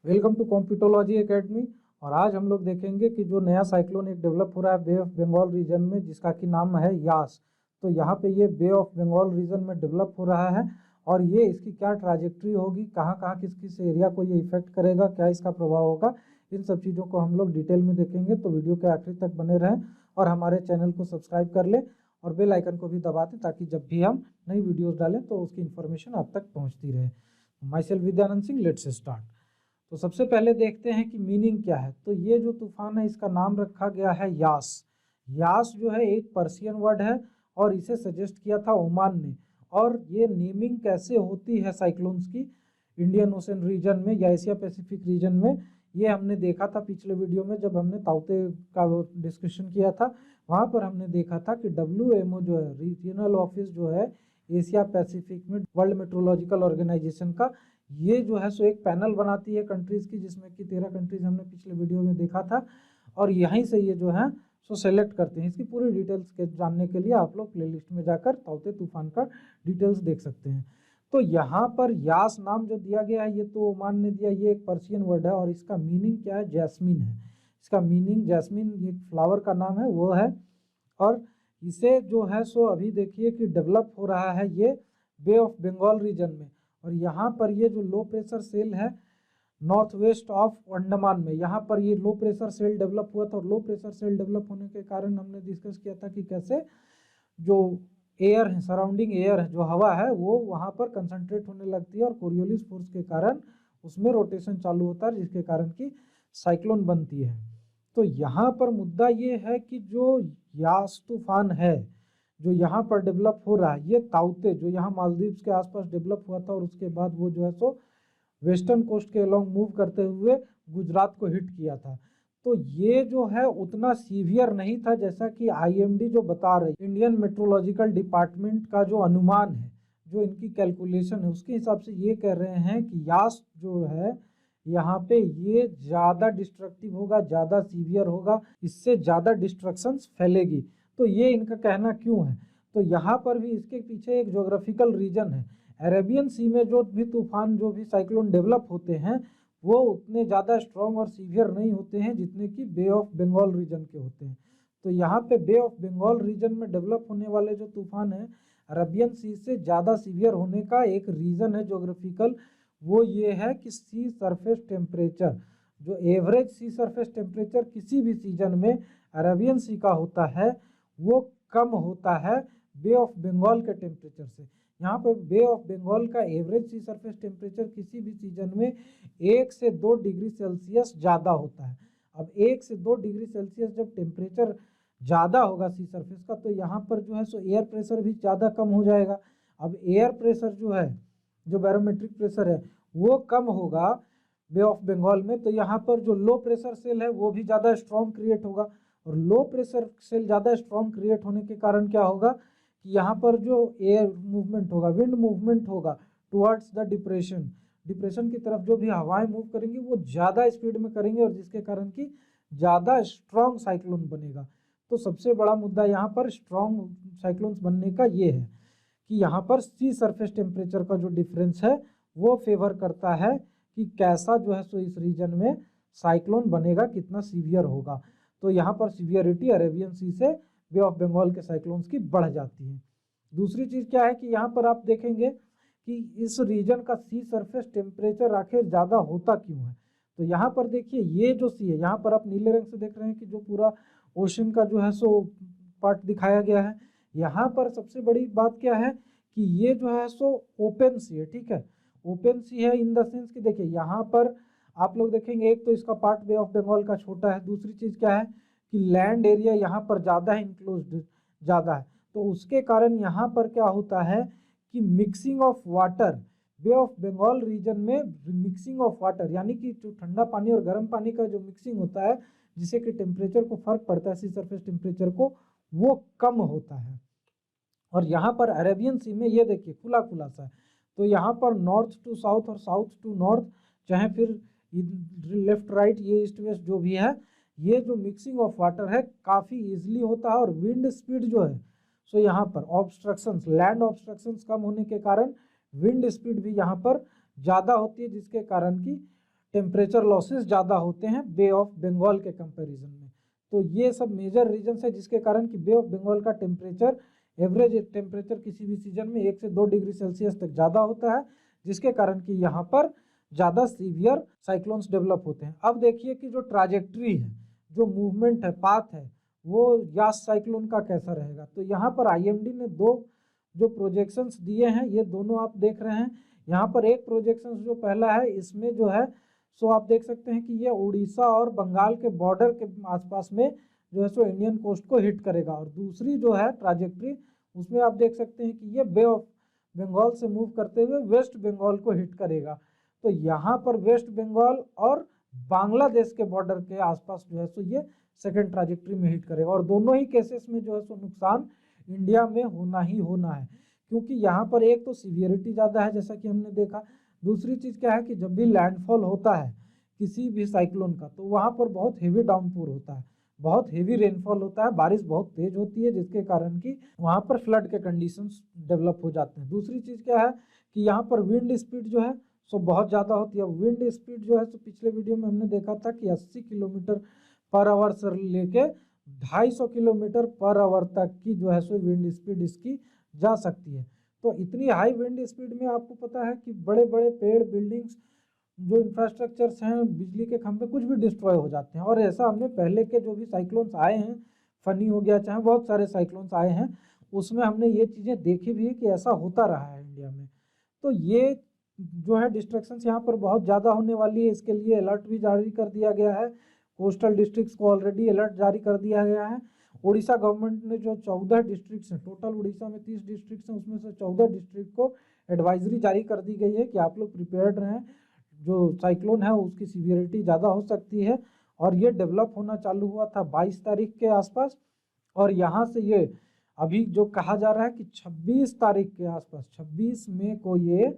Welcome to कॉम्पिटोलॉजी academy. और आज हम लोग देखेंगे कि जो नया साइक्लोन एक डेवलप हो रहा है बे ऑफ बंगाल रीजन में, जिसका कि नाम है यास। तो यहाँ पे ये बे ऑफ बंगाल रीजन में डेवलप हो रहा है और ये इसकी क्या ट्रैजेक्टरी होगी, कहाँ कहाँ किस किस एरिया को ये इफेक्ट करेगा, क्या इसका प्रभाव होगा, इन सब चीज़ों को हम लोग डिटेल में देखेंगे। तो वीडियो के आखिरी तक बने रहें और हमारे चैनल को सब्सक्राइब कर लें और बेल आइकन को भी दबा दें ताकि जब भी हम नई वीडियोज़ डालें तो उसकी इन्फॉर्मेशन आप तक पहुँचती रहे। My self Vidyanand Singh, let's start. तो सबसे पहले देखते हैं कि मीनिंग क्या है। तो ये जो तूफान है इसका नाम रखा गया है यास। यास जो है एक पर्शियन वर्ड है और इसे सजेस्ट किया था ओमान ने। और ये नेमिंग कैसे होती है साइक्लोन्स की इंडियन ओशन रीजन में या एशिया पैसिफिक रीजन में, ये हमने देखा था पिछले वीडियो में जब हमने ताउते का डिस्कशन किया था। वहाँ पर हमने देखा था कि WMO जो है रीजनल ऑफिस जो है एशिया पैसिफिक में वर्ल्ड मेट्रोलॉजिकल ऑर्गेनाइजेशन का, ये जो है सो एक पैनल बनाती है कंट्रीज़ की, जिसमें कि 13 कंट्रीज़ हमने पिछले वीडियो में देखा था। और यहीं से ये जो है सो सेलेक्ट करते हैं। इसकी पूरी डिटेल्स के जानने के लिए आप लोग प्लेलिस्ट में जाकर ताउते तूफान का डिटेल्स देख सकते हैं। तो यहाँ पर यास नाम जो दिया गया है ये तो ओमान ने दिया, ये एक पर्शियन वर्ड है और इसका मीनिंग क्या है, जैस्मिन है। इसका मीनिंग जैस्मिन एक फ्लावर का नाम है वो है। और इसे जो है सो अभी देखिए कि डेवलप हो रहा है ये बे ऑफ बंगाल रीजन में। और यहाँ पर ये जो लो प्रेशर सेल है नॉर्थ वेस्ट ऑफ अंडमान में, यहाँ पर ये लो प्रेशर सेल डेवलप हुआ था। और लो प्रेशर सेल डेवलप होने के कारण हमने डिस्कस किया था कि कैसे जो एयर है, सराउंडिंग एयर है, जो हवा है वो वहाँ पर कंसंट्रेट होने लगती है और कोरियोलिस फोर्स के कारण उसमें रोटेशन चालू होता है, जिसके कारण कि साइक्लोन बनती है। तो यहाँ पर मुद्दा ये है कि जो यास तूफान है जो यहाँ पर डेवलप हो रहा है, ये ताउते जो यहाँ मालदीव्स के आसपास डेवलप हुआ था और उसके बाद वो जो है सो वेस्टर्न कोस्ट के अलोंग मूव करते हुए गुजरात को हिट किया था। तो ये जो है उतना सीवियर नहीं था जैसा कि IMD जो बता रही, इंडियन मेट्रोलॉजिकल डिपार्टमेंट का जो अनुमान है, जो इनकी कैलकुलेशन है, उसके हिसाब से ये कह रहे हैं कि यास जो है यहाँ पे ये ज़्यादा डिस्ट्रक्टिव होगा, ज़्यादा सीवियर होगा, इससे ज़्यादा डिस्ट्रक्शंस फैलेगी। तो ये इनका कहना क्यों है, तो यहाँ पर भी इसके पीछे एक ज्योग्राफिकल रीजन है। अरेबियन सी में जो भी तूफान, जो भी साइक्लोन डेवलप होते हैं वो उतने ज़्यादा स्ट्रॉन्ग और सीवियर नहीं होते हैं जितने कि बे ऑफ बंगाल रीजन के होते हैं। तो यहाँ पे बे ऑफ बंगाल रीजन में डेवलप होने वाले जो तूफान है अरेबियन सी से ज़्यादा सीवियर होने का एक रीज़न है ज्योग्राफिकल, वो ये है कि सी सरफेस टेम्परेचर, जो एवरेज सी सरफेस टेम्परेचर किसी भी सीजन में अरेबियन सी का होता है वो कम होता है बे ऑफ बंगाल के टेम्परेचर से। यहाँ पर बे ऑफ बंगाल का एवरेज सी सरफेस टेम्परेचर किसी भी सीजन में 1 से 2 डिग्री सेल्सियस ज़्यादा होता है। अब 1 से 2 डिग्री सेल्सियस जब टेम्परेचर ज़्यादा होगा सी सरफेस का, तो यहाँ पर जो है सो एयर प्रेशर भी ज़्यादा कम हो जाएगा। अब एयर प्रेशर जो है, जो बैरोमेट्रिक प्रेशर है वो कम होगा बे ऑफ बंगाल में, तो यहाँ पर जो लो प्रेशर सेल है वो भी ज़्यादा स्ट्रॉन्ग क्रिएट होगा। और लो प्रेशर सेल ज़्यादा स्ट्रॉन्ग क्रिएट होने के कारण क्या होगा कि यहाँ पर जो एयर मूवमेंट होगा, विंड मूवमेंट होगा टुवर्ड्स द डिप्रेशन, डिप्रेशन की तरफ जो भी हवाएं मूव करेंगी वो ज़्यादा स्पीड में करेंगे और जिसके कारण कि ज़्यादा स्ट्रॉन्ग साइक्लोन बनेगा। तो सबसे बड़ा मुद्दा यहाँ पर स्ट्रॉन्ग साइक्लोन्स बनने का ये है कि यहाँ पर सी सरफेस टेम्परेचर का जो डिफरेंस है वो फेवर करता है कि कैसा जो है सो इस रीजन में साइक्लोन बनेगा, कितना सीवियर होगा। तो यहाँ पर सीवियरिटी अरेबियन सी से बे ऑफ बंगाल के साइक्लोन्स की बढ़ जाती है। दूसरी चीज़ क्या है कि यहाँ पर आप देखेंगे कि इस रीजन का सी सरफेस टेम्परेचर आखिर ज़्यादा होता क्यों है। तो यहाँ पर देखिए ये जो सी है, यहाँ पर आप नीले रंग से देख रहे हैं कि जो पूरा ओशन का जो है सो पार्ट दिखाया गया है। यहाँ पर सबसे बड़ी बात क्या है कि ये जो है सो ओपन सी है, ठीक है, ओपन सी है इन द सेंस कि देखिए यहाँ पर आप लोग देखेंगे एक तो इसका पार्ट बे ऑफ बंगाल का छोटा है, दूसरी चीज़ क्या है कि लैंड एरिया यहाँ पर ज़्यादा है, इंक्लोज्ड ज़्यादा है। तो उसके कारण यहाँ पर क्या होता है कि mixing of water, bay of Bengal region में मिक्सिंग ऑफ वाटर, यानी कि जो ठंडा पानी और गर्म पानी का जो मिक्सिंग होता है जिससे कि टेम्परेचर को फर्क पड़ता है सी सरफेस टेम्परेचर को, वो कम होता है। और यहाँ पर अरेबियन सी में ये देखिए खुला खुला सा है, तो यहाँ पर नॉर्थ टू साउथ और साउथ टू नॉर्थ, चाहे फिर लेफ्ट राइट, ये ईस्ट वेस्ट जो भी है, ये जो मिक्सिंग ऑफ वाटर है काफ़ी इजीली होता है। और विंड स्पीड जो है सो यहाँ पर ऑब्स्ट्रक्शंस, लैंड ऑब्स्ट्रक्शंस कम होने के कारण विंड स्पीड भी यहाँ पर ज़्यादा होती है, जिसके कारण कि टेम्परेचर लॉसेस ज़्यादा होते हैं बे ऑफ बंगाल के कंपैरिजन में। तो ये सब मेजर रीजन्स है जिसके कारण कि बे ऑफ बंगाल का टेम्परेचर, एवरेज टेम्परेचर किसी भी सीजन में 1 से 2 डिग्री सेल्सियस तक ज़्यादा होता है, जिसके कारण कि यहाँ पर ज़्यादा सीवियर साइक्लोन्स डेवलप होते हैं। अब देखिए कि जो ट्राजेक्ट्री है, जो मूवमेंट है, पाथ है, वो यास साइक्लोन का कैसा रहेगा। तो यहाँ पर आईएमडी ने 2 जो प्रोजेक्शंस दिए हैं, ये दोनों आप देख रहे हैं। यहाँ पर एक प्रोजेक्शन जो पहला है, इसमें जो है सो आप देख सकते हैं कि ये उड़ीसा और बंगाल के बॉर्डर के आसपास में जो है सो इंडियन कोस्ट को हिट करेगा। और दूसरी जो है ट्राजेक्ट्री, उसमें आप देख सकते हैं कि ये बे ऑफ बंगाल से मूव करते हुए वेस्ट बंगाल को हिट करेगा। तो यहाँ पर वेस्ट बंगाल और बांग्लादेश के बॉर्डर के आसपास जो है सो ये सेकेंड ट्राजेक्ट्री में हिट करेगा। और दोनों ही केसेस में जो है सो नुकसान इंडिया में होना ही होना है, क्योंकि यहाँ पर एक तो सीवियरिटी ज़्यादा है जैसा कि हमने देखा। दूसरी चीज़ क्या है कि जब भी लैंडफॉल होता है किसी भी साइक्लोन का, तो वहाँ पर बहुत हेवी डाउनपोर होता है, बहुत हेवी रेनफॉल होता है, बारिश बहुत तेज होती है, जिसके कारण कि वहाँ पर फ्लड के कंडीशंस डेवलप हो जाते हैं। दूसरी चीज़ क्या है कि यहाँ पर विंड स्पीड जो है सो बहुत ज़्यादा होती है। विंड स्पीड जो है तो पिछले वीडियो में हमने देखा था कि 80 किलोमीटर पर आवर से लेके 250 किलोमीटर पर आवर तक की जो है सो विंड स्पीड इसकी जा सकती है। तो इतनी हाई विंड स्पीड में आपको पता है कि बड़े बड़े पेड़, बिल्डिंग्स, जो इंफ्रास्ट्रक्चर्स हैं, बिजली के खंभे, कुछ भी डिस्ट्रॉय हो जाते हैं। और ऐसा हमने पहले के जो भी साइक्लोन्स आए हैं, फनी हो गया, चाहे बहुत सारे साइक्लोन्स आए हैं, उसमें हमने ये चीज़ें देखी भी है कि ऐसा होता रहा है इंडिया में। तो ये जो है डिस्ट्रक्शंस यहाँ पर बहुत ज़्यादा होने वाली है। इसके लिए अलर्ट भी जारी कर दिया गया है। कोस्टल डिस्ट्रिक्ट्स को ऑलरेडी अलर्ट जारी कर दिया गया है। उड़ीसा गवर्नमेंट ने जो 14 डिस्ट्रिक्ट्स हैं, टोटल उड़ीसा में 30 डिस्ट्रिक्ट्स हैं, उसमें से 14 डिस्ट्रिक्ट को एडवाइजरी जारी कर दी गई है कि आप लोग प्रिपेयर्ड रहें, जो साइक्लोन है उसकी सीवियरिटी ज़्यादा हो सकती है। और ये डेवलप होना चालू हुआ था 22 तारीख के आसपास, और यहाँ से ये अभी जो कहा जा रहा है कि 26 तारीख के आसपास, 26 मई को ये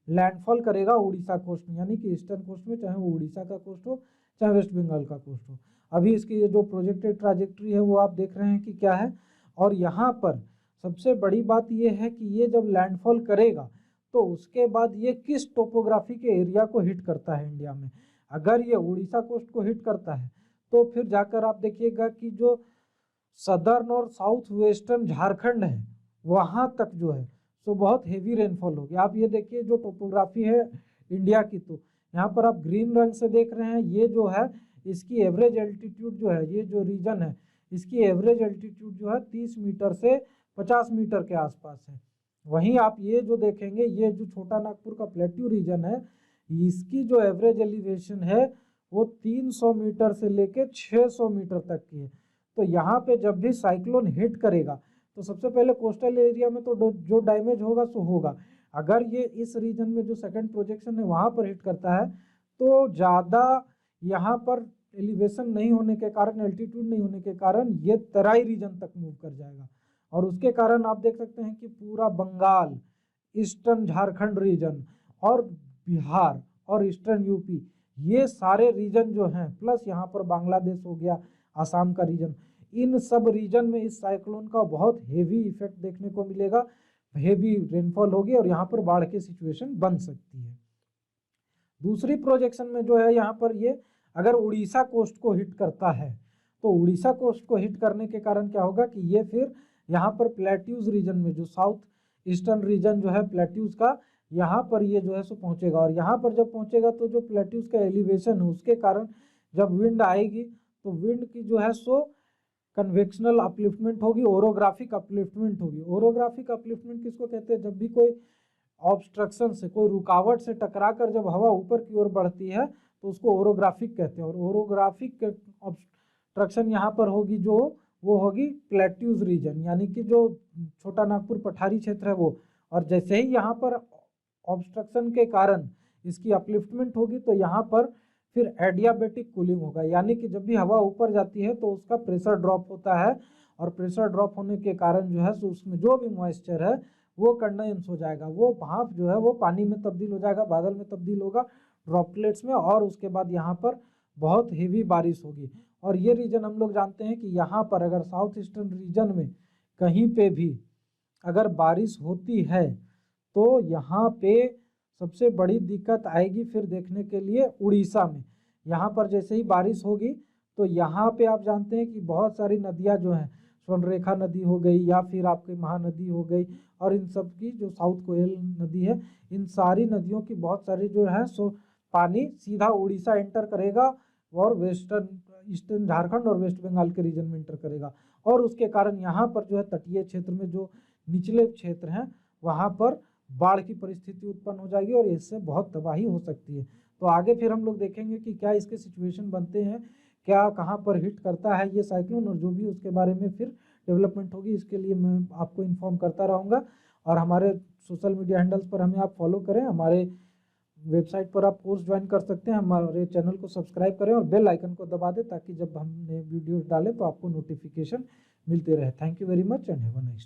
लैंडफॉल करेगा उड़ीसा कोस्ट में, यानी कि ईस्टर्न कोस्ट में, चाहे वो उड़ीसा का कोस्ट हो चाहे वेस्ट बंगाल का कोस्ट हो। अभी इसकी ये जो प्रोजेक्टेड ट्राजेक्ट्री है वो आप देख रहे हैं कि क्या है। और यहाँ पर सबसे बड़ी बात ये है कि ये जब लैंडफॉल करेगा तो उसके बाद ये किस टोपोग्राफी के एरिया को हिट करता है इंडिया में। अगर ये उड़ीसा कोस्ट को हिट करता है तो फिर जाकर आप देखिएगा कि जो सदर्न और साउथ वेस्टर्न झारखंड है वहाँ तक जो है तो बहुत हेवी रेनफॉल होगी। आप ये देखिए जो टोपोग्राफी है इंडिया की, तो यहाँ पर आप ग्रीन रंग से देख रहे हैं, ये जो है इसकी एवरेज एल्टीट्यूड जो है, ये जो रीजन है इसकी एवरेज एल्टीट्यूड जो है 30 मीटर से 50 मीटर के आसपास है। वहीं आप ये जो देखेंगे, ये जो छोटा नागपुर का प्लेट्यू रीजन है, इसकी जो एवरेज एलिवेशन है वो 300 मीटर से लेके 600 मीटर तक की है। तो यहाँ पे जब भी साइक्लोन हिट करेगा तो सबसे पहले कोस्टल एरिया में तो जो डैमेज होगा सो होगा। अगर ये इस रीजन में जो सेकंड प्रोजेक्शन है वहाँ पर हिट करता है तो ज़्यादा यहाँ पर एलिवेशन नहीं होने के कारण, एल्टीट्यूड नहीं होने के कारण ये तराई रीजन तक मूव कर जाएगा। और उसके कारण आप देख सकते हैं कि पूरा बंगाल, ईस्टर्न झारखंड रीजन और बिहार और ईस्टर्न यूपी, ये सारे रीजन जो हैं, प्लस यहाँ पर बांग्लादेश हो गया, आसाम का रीजन, इन सब रीजन में इस साइक्लोन का बहुत हेवी इफेक्ट देखने को मिलेगा। हेवी रेनफॉल होगी और यहाँ पर बाढ़ की सिचुएशन बन सकती है। दूसरी प्रोजेक्शन में जो है यहाँ पर ये अगर उड़ीसा कोस्ट को हिट करता है तो उड़ीसा कोस्ट को हिट करने के कारण क्या होगा कि ये फिर यहाँ पर प्लेट्यूज रीजन में, जो साउथ ईस्टर्न रीजन जो है प्लेट्यूज का, यहाँ पर ये जो है सो पहुँचेगा। और यहाँ पर जब पहुँचेगा तो जो प्लेट्यूज का एलिवेशन है उसके कारण जब विंड आएगी तो विंड की जो है सो कन्वेक्शनल अपलिफ्टमेंट होगी, ओरोग्राफिक अपलिफ्टमेंट होगी। ओरोग्राफिक अपलिफ्टमेंट किसको कहते हैं? जब भी कोई ऑब्स्ट्रक्शन से, कोई रुकावट से टकरा कर जब हवा ऊपर की ओर बढ़ती है तो उसको ओरोग्राफिक कहते हैं। और ओरोग्राफिक ऑब्स्ट्रक्शन यहाँ पर होगी जो वो होगी प्लेट्यूज रीजन, यानी कि जो छोटा नागपुर पठारी क्षेत्र है वो। और जैसे ही यहाँ पर ऑब्स्ट्रक्शन के कारण इसकी अपलिफ्टमेंट होगी तो यहाँ पर फिर एडियाबेटिक कूलिंग होगा, यानी कि जब भी हवा ऊपर जाती है तो उसका प्रेशर ड्रॉप होता है। और प्रेशर ड्रॉप होने के कारण जो है सो उसमें जो भी मॉइस्चर है वो कंडेंस हो जाएगा, वो भाप जो है वो पानी में तब्दील हो जाएगा, बादल में तब्दील होगा, ड्रॉपलेट्स में। और उसके बाद यहाँ पर बहुत हेवी बारिश होगी। और ये रीजन हम लोग जानते हैं कि यहाँ पर अगर साउथ ईस्टर्न रीजन में कहीं पे भी अगर बारिश होती है तो यहाँ पे सबसे बड़ी दिक्कत आएगी फिर देखने के लिए उड़ीसा में। यहाँ पर जैसे ही बारिश होगी तो यहाँ पे आप जानते हैं कि बहुत सारी नदियाँ जो हैं, स्वर्णरेखा नदी हो गई या फिर आपकी महानदी हो गई, और इन सब की जो साउथ कोयल नदी है, इन सारी नदियों की बहुत सारी जो है सो पानी सीधा उड़ीसा एंटर करेगा और ईस्टर्न झारखंड और वेस्ट बंगाल के रीजन में एंटर करेगा, और उसके कारण यहाँ पर जो है तटीय क्षेत्र में जो निचले क्षेत्र हैं वहाँ पर बाढ़ की परिस्थिति उत्पन्न हो जाएगी और इससे बहुत तबाही हो सकती है। तो आगे फिर हम लोग देखेंगे कि क्या इसके सिचुएशन बनते हैं, क्या कहाँ पर हिट करता है ये साइक्लोन, और जो भी उसके बारे में फिर डेवलपमेंट होगी इसके लिए मैं आपको इन्फॉर्म करता रहूँगा। और हमारे सोशल मीडिया हैंडल्स पर हमें आप फॉलो करें, हमारे वेबसाइट पर आप कोर्स ज्वाइन कर सकते हैं, हमारे चैनल को सब्सक्राइब करें और बेल आइकन को दबा दें ताकि जब हमने वीडियो डालें तो आपको नोटिफिकेशन मिलते रहे। Thank you very much and have a nice day.